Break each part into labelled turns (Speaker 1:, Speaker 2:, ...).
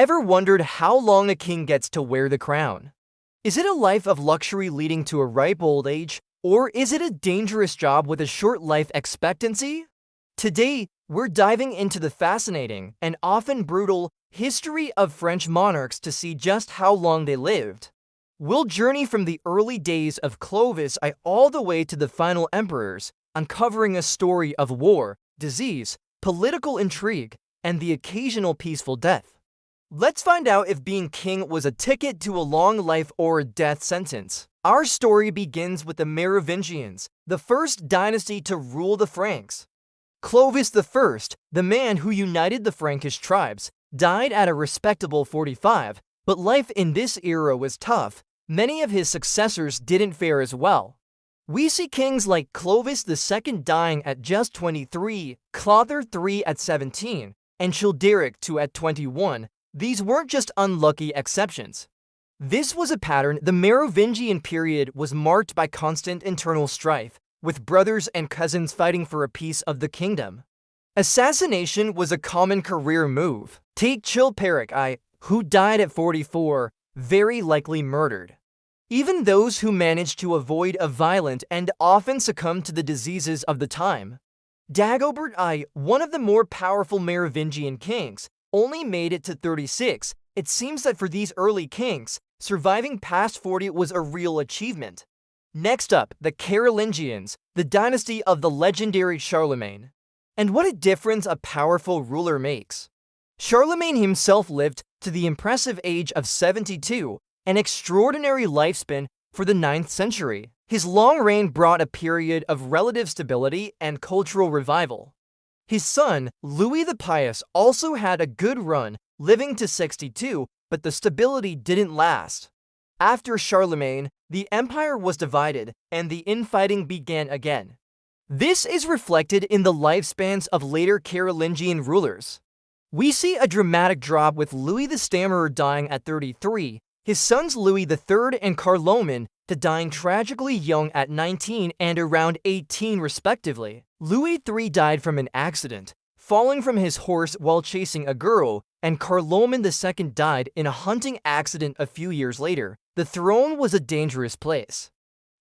Speaker 1: Ever wondered how long a king gets to wear the crown? Is it a life of luxury leading to a ripe old age, or is it a dangerous job with a short life expectancy? Today, we're diving into the fascinating and often brutal history of French monarchs to see just how long they lived. We'll journey from the early days of Clovis I all the way to the final emperors, uncovering a story of war, disease, political intrigue, and the occasional peaceful death. Let's find out if being king was a ticket to a long life or a death sentence. Our story begins with the Merovingians, the first dynasty to rule the Franks. Clovis I, the man who united the Frankish tribes, died at a respectable 45, but life in this era was tough. Many of his successors didn't fare as well. We see kings like Clovis II dying at just 23, Clovis III at 17, and Childeric II at 21. These weren't just unlucky exceptions. This was a pattern. The Merovingian period was marked by constant internal strife, with brothers and cousins fighting for a piece of the kingdom. Assassination was a common career move. Take Childeric I, who died at 44, very likely murdered. Even those who managed to avoid a violent and often succumbed to the diseases of the time. Dagobert I, one of the more powerful Merovingian kings, only made it to 36. It seems that for these early kings, surviving past 40 was a real achievement. Next up, the Carolingians, the dynasty of the legendary Charlemagne. And what a difference a powerful ruler makes. Charlemagne himself lived to the impressive age of 72, an extraordinary lifespan for the 9th century. His long reign brought a period of relative stability and cultural revival. His son, Louis the Pious, also had a good run, living to 62, but the stability didn't last. After Charlemagne, the empire was divided, and the infighting began again. This is reflected in the lifespans of later Carolingian rulers. We see a dramatic drop with Louis the Stammerer dying at 33, his sons Louis III and Carloman dying tragically young at 19 and around 18 respectively. Louis III died from an accident, falling from his horse while chasing a girl, and Carloman II died in a hunting accident a few years later. The throne was a dangerous place.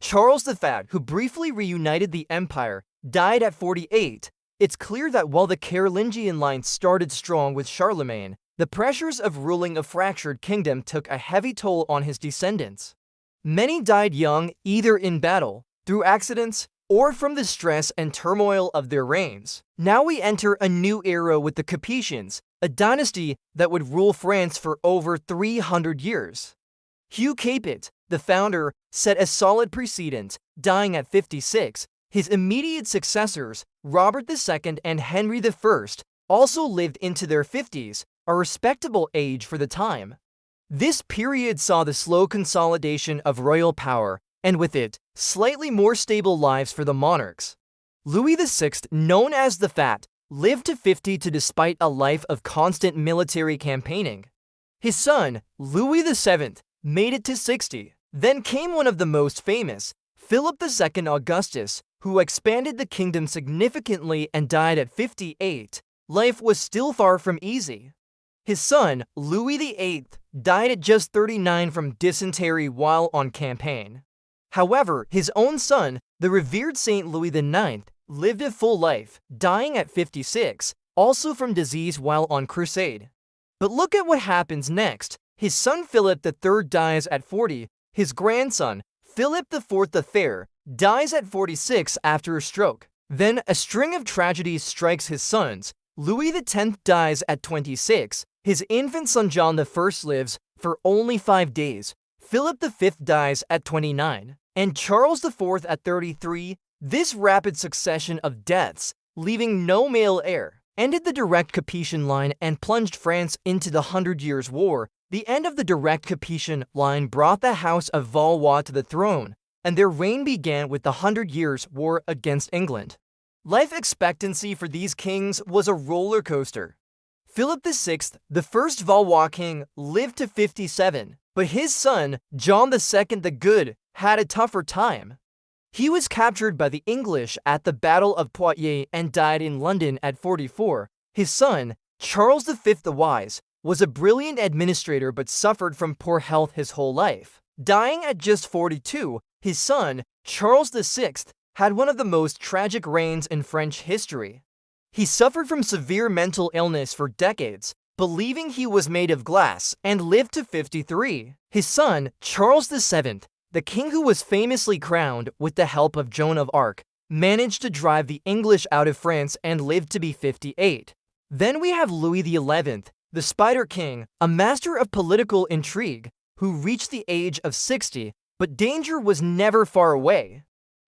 Speaker 1: Charles V, who briefly reunited the empire, died at 48. It's clear that while the Carolingian line started strong with Charlemagne, the pressures of ruling a fractured kingdom took a heavy toll on his descendants. Many died young, either in battle, through accidents, or from the stress and turmoil of their reigns. Now we enter a new era with the Capetians, a dynasty that would rule France for over 300 years. Hugh Capet, the founder, set a solid precedent, dying at 56. His immediate successors, Robert II and Henry I, also lived into their 50s, a respectable age for the time. This period saw the slow consolidation of royal power, and with it, slightly more stable lives for the monarchs. Louis VI, known as the Fat, lived to 52 despite a life of constant military campaigning. His son, Louis VII, made it to 60. Then came one of the most famous, Philip II Augustus, who expanded the kingdom significantly and died at 58. Life was still far from easy. His son, Louis VIII, died at just 39 from dysentery while on campaign. However, his own son, the revered Saint Louis IX, lived a full life, dying at 56, also from disease while on crusade. But look at what happens next. His son Philip III dies at 40. His grandson, Philip IV the Fair, dies at 46 after a stroke. Then a string of tragedies strikes his sons. Louis X dies at 26. His infant son John I lives for only 5 days. Philip V dies at 29, and Charles IV at 33. This rapid succession of deaths, leaving no male heir, ended the direct Capetian line and plunged France into the 100 Years' War. The end of the direct Capetian line brought the House of Valois to the throne, and their reign began with the 100 Years' War against England. Life expectancy for these kings was a roller coaster. Philip VI, the first Valois king, lived to 57, but his son, John II the Good, had a tougher time. He was captured by the English at the Battle of Poitiers and died in London at 44. His son, Charles V the Wise, was a brilliant administrator but suffered from poor health his whole life. Dying at just 42, his son, Charles VI, had one of the most tragic reigns in French history. He suffered from severe mental illness for decades, believing he was made of glass, and lived to 53. His son, Charles VII, the king who was famously crowned with the help of Joan of Arc, managed to drive the English out of France and lived to be 58. Then we have Louis XI, the Spider King, a master of political intrigue, who reached the age of 60, but danger was never far away.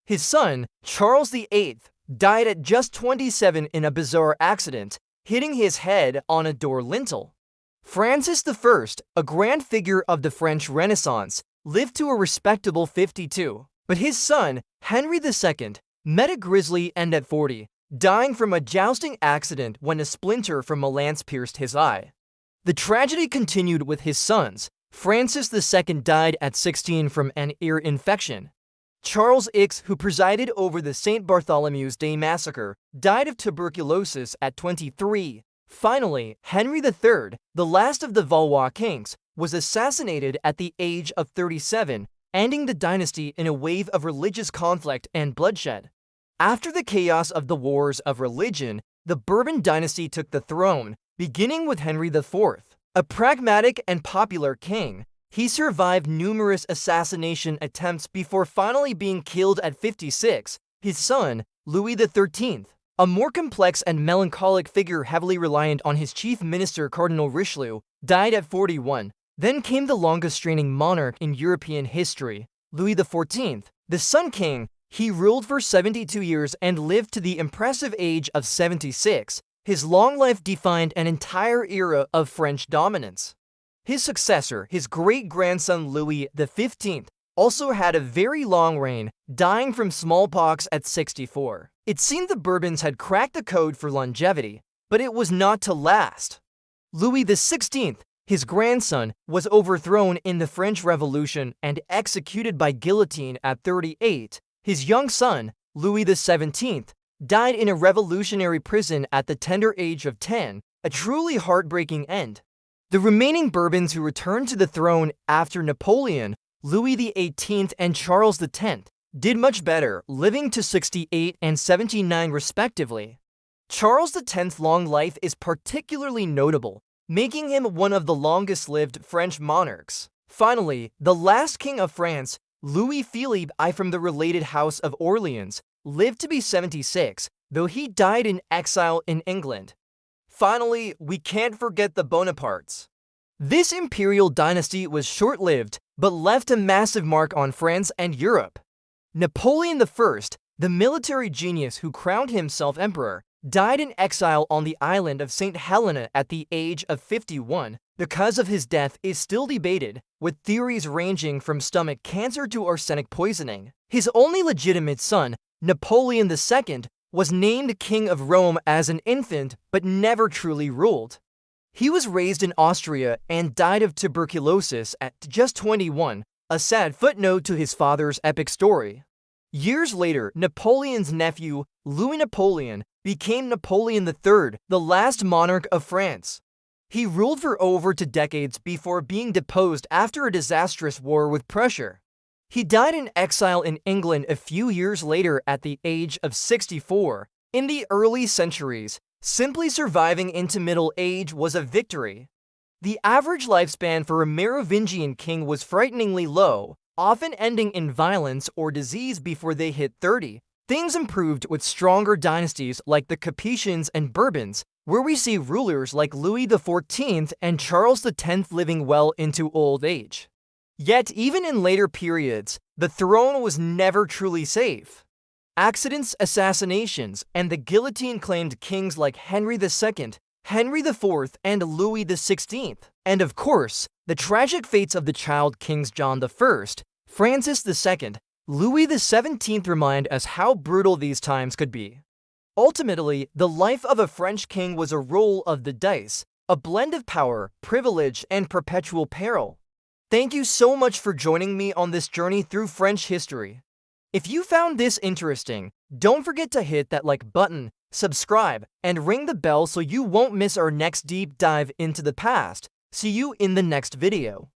Speaker 1: His son, Charles VIII, died at just 27 in a bizarre accident, hitting his head on a door lintel. Francis I, a grand figure of the French Renaissance, lived to a respectable 52, but his son, Henry II, met a grisly end at 40, dying from a jousting accident when a splinter from a lance pierced his eye. The tragedy continued with his sons. Francis II died at 16 from an ear infection. Charles X, who presided over the St. Bartholomew's Day massacre, died of tuberculosis at 23. Finally, Henry III, the last of the Valois kings, was assassinated at the age of 37, ending the dynasty in a wave of religious conflict and bloodshed. After the chaos of the wars of religion, the Bourbon dynasty took the throne, beginning with Henry IV. A pragmatic and popular king, he survived numerous assassination attempts before finally being killed at 56. His son, Louis XIII, a more complex and melancholic figure heavily reliant on his chief minister Cardinal Richelieu, died at 41. Then came the longest reigning monarch in European history, Louis XIV, the Sun King. He ruled for 72 years and lived to the impressive age of 76. His long life defined an entire era of French dominance. His successor, his great-grandson Louis XV, also had a very long reign, dying from smallpox at 64. It seemed the Bourbons had cracked the code for longevity, but it was not to last. Louis XVI, his grandson, was overthrown in the French Revolution and executed by guillotine at 38. His young son, Louis XVII, died in a revolutionary prison at the tender age of 10, a truly heartbreaking end. The remaining Bourbons who returned to the throne after Napoleon, Louis XVIII and Charles X, did much better, living to 68 and 79 respectively. Charles X's long life is particularly notable, making him one of the longest-lived French monarchs. Finally, the last king of France, Louis Philippe I from the related House of Orleans, lived to be 76, though he died in exile in England. Finally, we can't forget the Bonapartes. This imperial dynasty was short-lived, but left a massive mark on France and Europe. Napoleon I, the military genius who crowned himself emperor, died in exile on the island of St. Helena at the age of 51. The cause of his death is still debated, with theories ranging from stomach cancer to arsenic poisoning. His only legitimate son, Napoleon II, was named King of Rome as an infant, but never truly ruled. He was raised in Austria and died of tuberculosis at just 21, a sad footnote to his father's epic story. Years later, Napoleon's nephew, Louis Napoleon, became Napoleon III, the last monarch of France. He ruled for over 2 decades before being deposed after a disastrous war with Prussia. He died in exile in England a few years later at the age of 64. In the early centuries, simply surviving into middle age was a victory. The average lifespan for a Merovingian king was frighteningly low, often ending in violence or disease before they hit 30. Things improved with stronger dynasties like the Capetians and Bourbons, where we see rulers like Louis XIV and Charles X living well into old age. Yet, even in later periods, the throne was never truly safe. Accidents, assassinations, and the guillotine claimed kings like Henry II, Henry IV, and Louis XVI. And of course, the tragic fates of the child kings John I, Francis II, Louis XVII remind us how brutal these times could be. Ultimately, the life of a French king was a roll of the dice, a blend of power, privilege, and perpetual peril. Thank you so much for joining me on this journey through French history. If you found this interesting, don't forget to hit that like button, subscribe, and ring the bell so you won't miss our next deep dive into the past. See you in the next video.